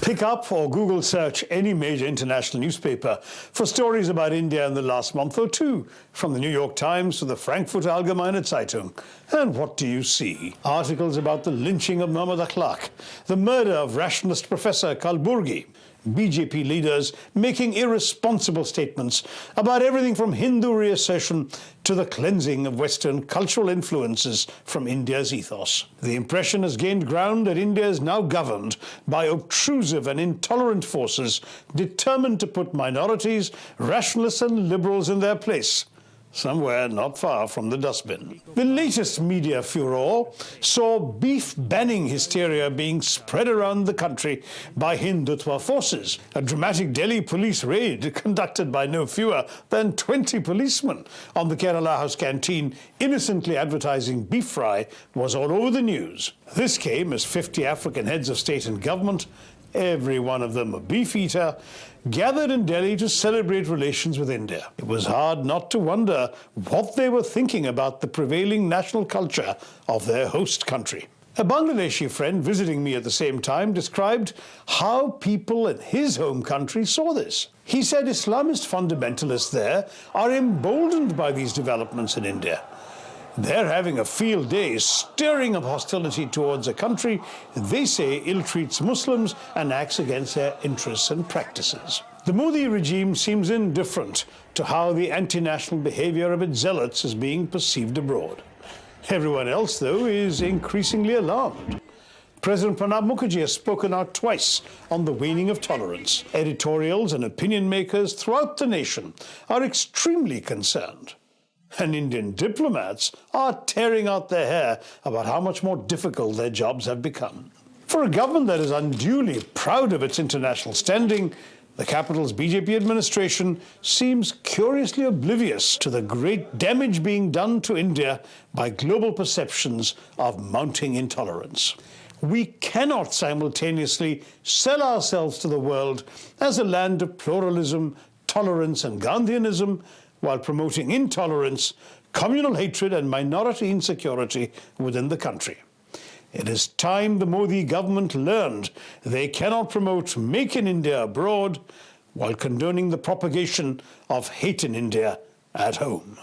Pick up or Google search any major international newspaper for stories about India in the last month or two, from the New York Times to the Frankfurter Allgemeine Zeitung. And what do you see? Articles about the lynching of Muhammad Akhlaq, the murder of rationalist Professor Kalburgi, BJP leaders making irresponsible statements about everything from Hindu reassertion to the cleansing of Western cultural influences from India's ethos. The impression has gained ground that India is now governed by obtrusive and intolerant forces determined to put minorities, rationalists and liberals in their place, somewhere not far from the dustbin. The latest media furor saw beef banning hysteria being spread around the country by Hindutva forces. A dramatic Delhi police raid conducted by no fewer than 20 policemen on the Kerala House canteen innocently advertising beef fry was all over the news. This came as 50 African heads of state and government, every one of them a beef eater, gathered in Delhi to celebrate relations with India. It was hard not to wonder what they were thinking about the prevailing national culture of their host country. A Bangladeshi friend visiting me at the same time described how people in his home country saw this. He said Islamist fundamentalists there are emboldened by these developments in India. They're having a field day stirring up hostility towards a country they say ill-treats Muslims and acts against their interests and practices. The Modi regime seems indifferent to how the anti-national behavior of its zealots is being perceived abroad. Everyone else, though, is increasingly alarmed. President Pranab Mukherjee has spoken out twice on the waning of tolerance. Editorials and opinion makers throughout the nation are extremely concerned. And Indian diplomats are tearing out their hair about how much more difficult their jobs have become. For a government that is unduly proud of its international standing, the capital's BJP administration seems curiously oblivious to the great damage being done to India by global perceptions of mounting intolerance. We cannot simultaneously sell ourselves to the world as a land of pluralism, tolerance and Gandhianism, while promoting intolerance, communal hatred and minority insecurity within the country. It is time the Modi government learned they cannot promote Make in India abroad while condoning the propagation of hate in India at home.